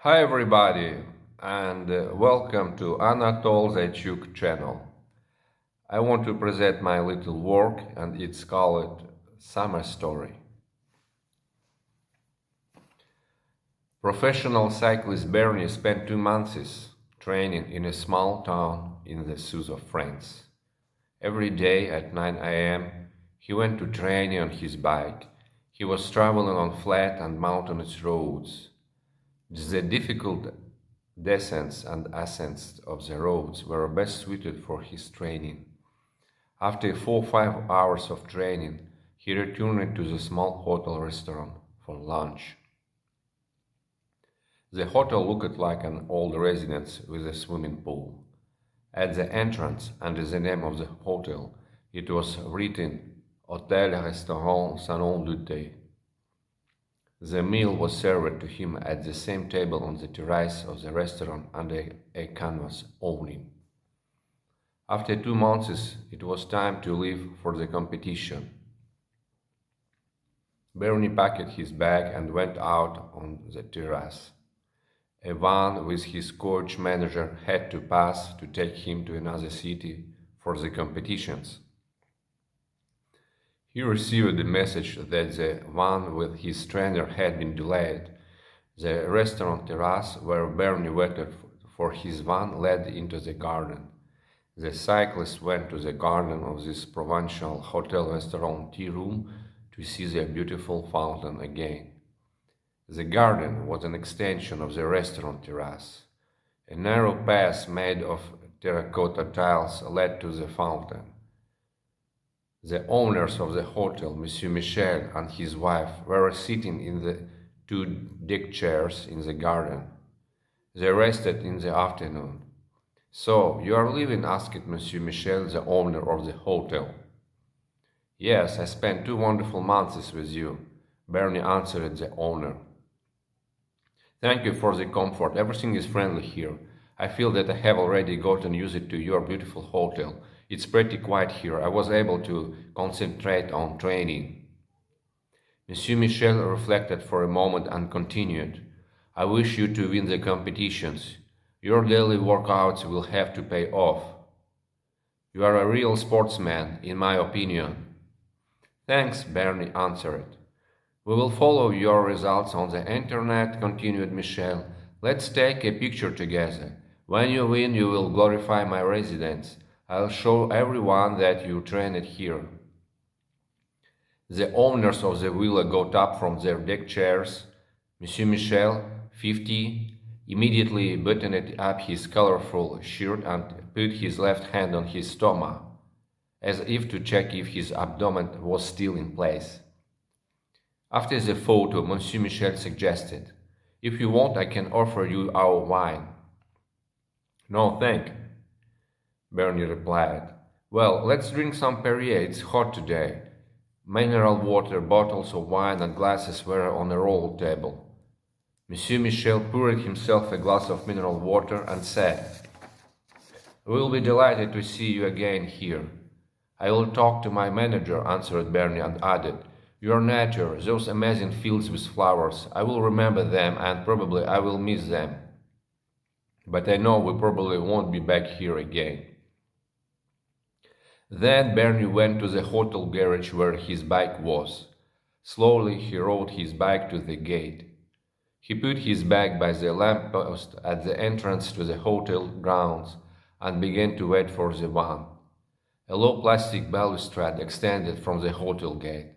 Hi everybody and welcome to Anatol Zaychuk channel. I want to present my little work and it's called Summer Story. Professional cyclist Bernie spent 2 months training in a small town in the south of France. Every day at 9 a.m. he went to training on his bike. He was traveling on flat and mountainous roads. The difficult descents and ascents of the roads were best suited for his training. After 4-5 hours of training, he returned to the small hotel restaurant for lunch. The hotel looked like an old residence with a swimming pool. At the entrance, under the name of the hotel, it was written Hôtel Restaurant Salon du Thé. The meal was served to him at the same table on the terrace of the restaurant under a canvas awning. After 2 months, it was time to leave for the competition. Bernie packed his bag and went out on the terrace. A van with his coach manager had to pass to take him to another city for the competitions. He received the message that the van with his trainer had been delayed. The restaurant terrace where Bernie waited for his van led into the garden. The cyclist went to the garden of this provincial hotel-restaurant tea room to see the beautiful fountain again. The garden was an extension of the restaurant terrace. A narrow path made of terracotta tiles led to the fountain. The owners of the hotel, Monsieur Michel and his wife, were sitting in the 2 deck chairs in the garden. They rested in the afternoon. "So, you are leaving?" asked Monsieur Michel, the owner of the hotel. "Yes, I spent 2 wonderful months with you," Bernie answered the owner. "Thank you for the comfort. Everything is friendly here. I feel that I have already gotten used to your beautiful hotel. It's pretty quiet here. I was able to concentrate on training." Monsieur Michel reflected for a moment and continued, "I wish you to win the competitions. Your daily workouts will have to pay off. You are a real sportsman, in my opinion." "Thanks," Bernie answered. "We will follow your results on the internet," continued Michel. "Let's take a picture together. When you win, you will glorify my residence. I'll show everyone that you trained here." The owners of the villa got up from their deck chairs. Monsieur Michel, 50, immediately buttoned up his colorful shirt and put his left hand on his stomach, as if to check if his abdomen was still in place. After the photo, Monsieur Michel suggested, "If you want, I can offer you our wine." "No, thank," Bernie replied. "Well, let's drink some Perrier, it's hot today." Mineral water, bottles of wine and glasses were on a roll table. Monsieur Michel poured himself a glass of mineral water and said, "We'll be delighted to see you again here." "I will talk to my manager," answered Bernie and added, "Your nature, those amazing fields with flowers, I will remember them and probably I will miss them. But I know we probably won't be back here again." Then Bernie went to the hotel garage where his bike was. Slowly he rode his bike to the gate. He put his bag by the lamppost at the entrance to the hotel grounds and began to wait for the van. A low plastic balustrade extended from the hotel gate.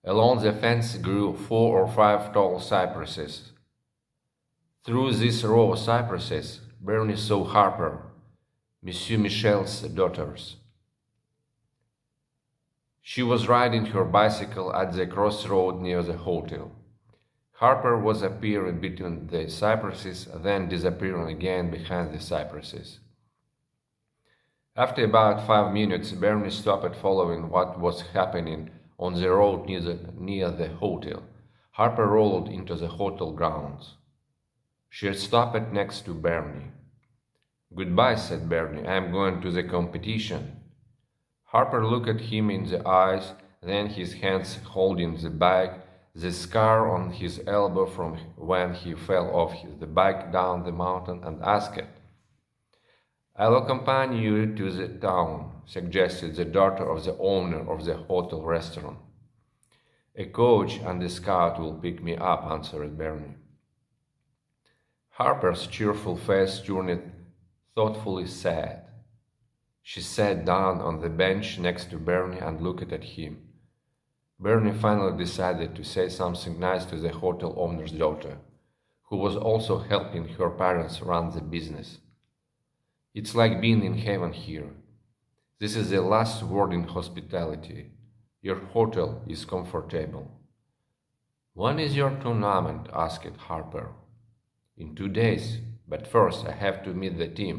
Along the fence grew 4 or 5 tall cypresses. Through this row of cypresses, Bernie saw Harper, Monsieur Michel's daughters. She was riding her bicycle at the crossroad near the hotel. Harper was appearing between the cypresses, then disappearing again behind the cypresses. After about 5 minutes, Bernie stopped following what was happening on the road near the hotel. Harper rolled into the hotel grounds. She stopped next to Bernie. "Goodbye," said Bernie. "I am going to the competition." Harper looked at him in the eyes, then his hands holding the bag, the scar on his elbow from when he fell off the bike down the mountain, and asked, "I'll accompany you to the town," suggested the daughter of the owner of the hotel restaurant. "A coach and a scout will pick me up," answered Bernie. Harper's cheerful face turned thoughtfully sad. She sat down on the bench next to Bernie and looked at him. Bernie finally decided to say something nice to the hotel owner's daughter, who was also helping her parents run the business. "It's like being in heaven here. This is the last word in hospitality. Your hotel is comfortable." "When is your tournament?" asked Harper. "In 2 days, but first I have to meet the team."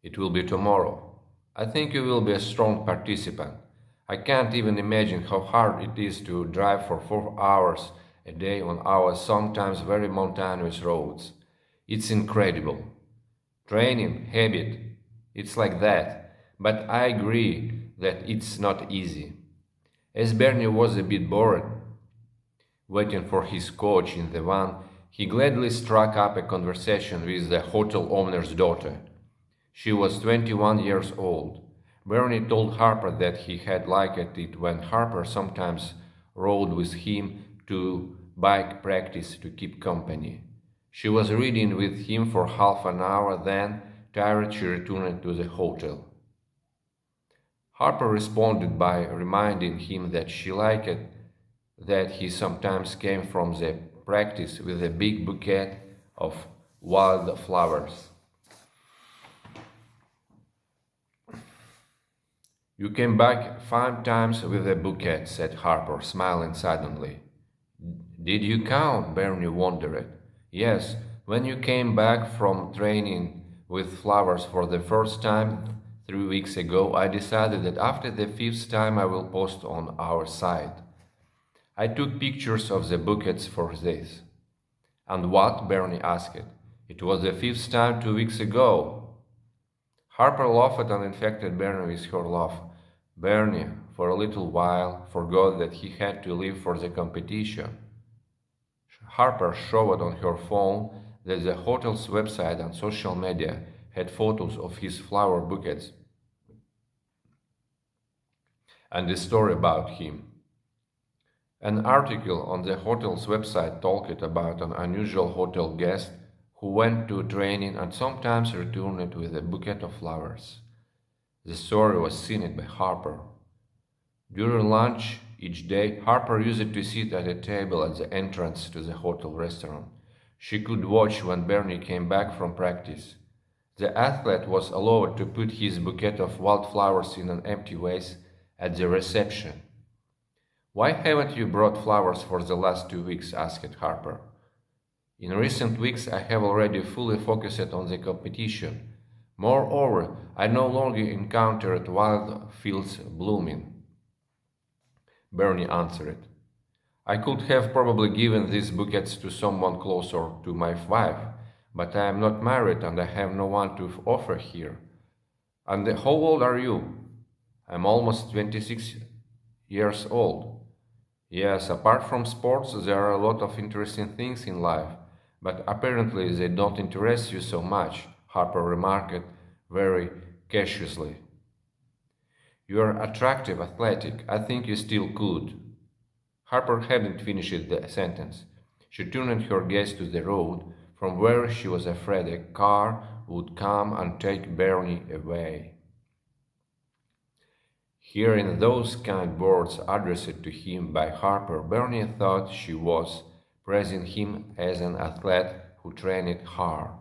"It will be tomorrow. I think you will be a strong participant. I can't even imagine how hard it is to drive for 4 hours a day on our sometimes very mountainous roads. It's incredible. Training, habit, it's like that, but I agree that it's not easy." As Bernie was a bit bored, waiting for his coach in the van, he gladly struck up a conversation with the hotel owner's daughter. She was 21 years old. Bernie told Harper that he had liked it when Harper sometimes rode with him to bike practice to keep company. She was reading with him for half an hour, then, tired, she returned to the hotel. Harper responded by reminding him that she liked it, that he sometimes came from the practice with a big bouquet of wild flowers. "You came back 5 times with a bouquet," said Harper, smiling suddenly. "Did you count?" Bernie wondered. "Yes, when you came back from training with flowers for the first time 3 weeks ago, I decided that after the 5th time I will post on our site. I took pictures of the bouquets for this." "And what?" Bernie asked. "It was the 5th time 2 weeks ago." Harper laughed and infected Bernie with her laugh. Bernie, for a little while, forgot that he had to leave for the competition. Harper showed on her phone that the hotel's website and social media had photos of his flower bouquets and a story about him. An article on the hotel's website talked about an unusual hotel guest who went to training and sometimes returned with a bouquet of flowers. The story was seen by Harper. During lunch each day, Harper used to sit at a table at the entrance to the hotel restaurant. She could watch when Bernie came back from practice. The athlete was allowed to put his bouquet of wildflowers in an empty vase at the reception. "Why haven't you brought flowers for the last 2 weeks?" asked Harper. "In recent weeks I have already fully focused on the competition. Moreover, I no longer encountered wild fields blooming," Bernie answered. "I could have probably given these bouquets to someone closer to my wife, but I am not married and I have no one to offer here." "And how old are you?" "I'm almost 26 years old." "Yes, apart from sports, there are a lot of interesting things in life, but apparently they don't interest you so much," Harper remarked very cautiously. "You're attractive, athletic. I think you still could." Harper hadn't finished the sentence. She turned her gaze to the road, from where she was afraid a car would come and take Bernie away. Hearing those kind words addressed to him by Harper, Bernie thought she was praising him as an athlete who trained hard.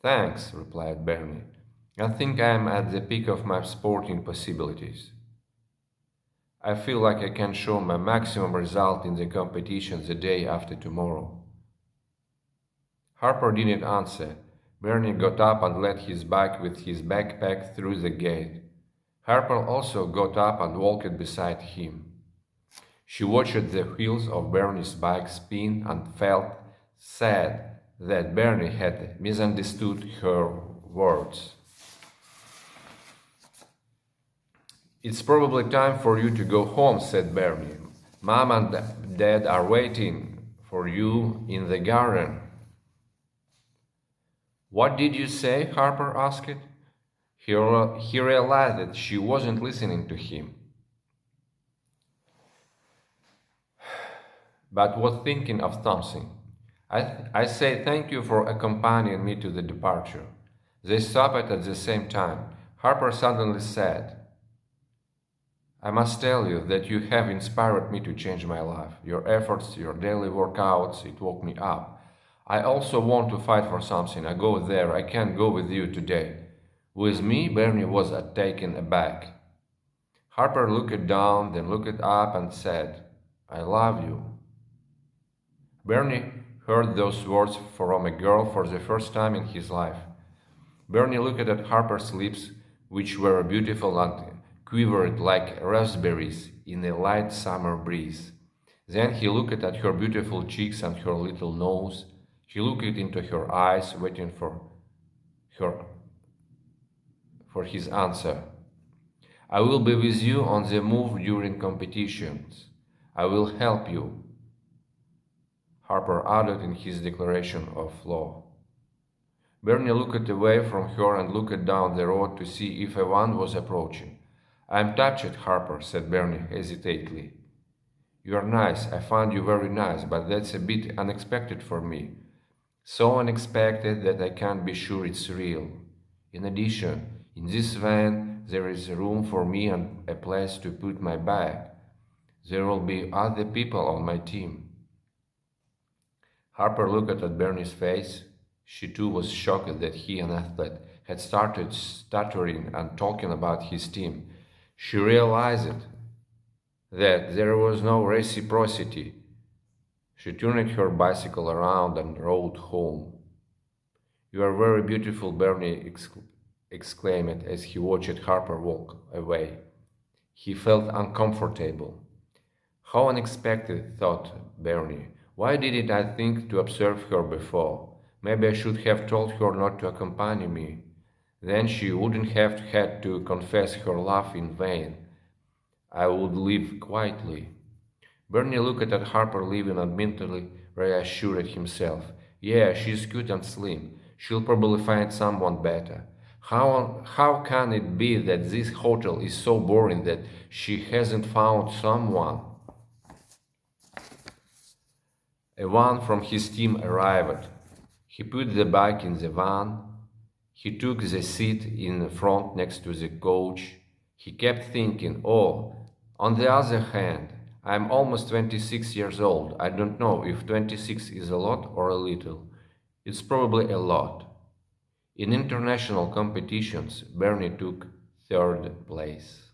"Thanks," replied Bernie. "I think I am at the peak of my sporting possibilities. I feel like I can show my maximum result in the competition the day after tomorrow." Harper didn't answer. Bernie got up and led his bike with his backpack through the gate. Harper also got up and walked beside him. She watched the wheels of Bernie's bike spin and felt sad that Bernie had misunderstood her words. "It's probably time for you to go home," said Bernie. Mom and Dad are waiting for you in the garden. What did you say? Harper asked. He realized that she wasn't listening to him, but was thinking of something. I say thank you for accompanying me to the departure. They stopped at the same time. Harper suddenly said, I must tell you that you have inspired me to change my life. Your efforts, your daily workouts, it woke me up. I also want to fight for something. I go there. I can't go with you today. With me, Bernie was taken aback. Harper looked down, then looked up and said, I love you. Bernie heard those words from a girl for the first time in his life. Bernie looked at Harper's lips, which were beautiful and quivered like raspberries in a light summer breeze. Then he looked at her beautiful cheeks and her little nose. He looked into her eyes, waiting for his answer. I will be with you on the move during competitions. I will help you, Harper added in his declaration of law. Bernie looked away from her and looked down the road to see if one was approaching. I am touched, Harper, said Bernie hesitantly. You are nice. I found you very nice, but that's a bit unexpected for me. So unexpected that I can't be sure it's real. In addition, in this van, there is room for me and a place to put my bag. There will be other people on my team. Harper looked at Bernie's face. She too was shocked that he, an athlete, had started stuttering and talking about his team. She realized that there was no reciprocity. She turned her bicycle around and rode home. You are very beautiful, Bernie exclaimed as he watched Harper walk away. He felt uncomfortable. How unexpected, thought Bernie. Why didn't I think to observe her before? Maybe I should have told her not to accompany me. Then she wouldn't have had to confess her love in vain. I would live quietly. Bernie looked at Harper leaving and mentally reassured himself. Yeah, she's cute and slim. She'll probably find someone better. How can it be that this hotel is so boring that she hasn't found someone? A van from his team arrived. He put the bike in the van. He took the seat in the front next to the coach. He kept thinking, oh, on the other hand, I'm almost 26 years old. I don't know if 26 is a lot or a little. It's probably a lot. In international competitions, Bernie took third place.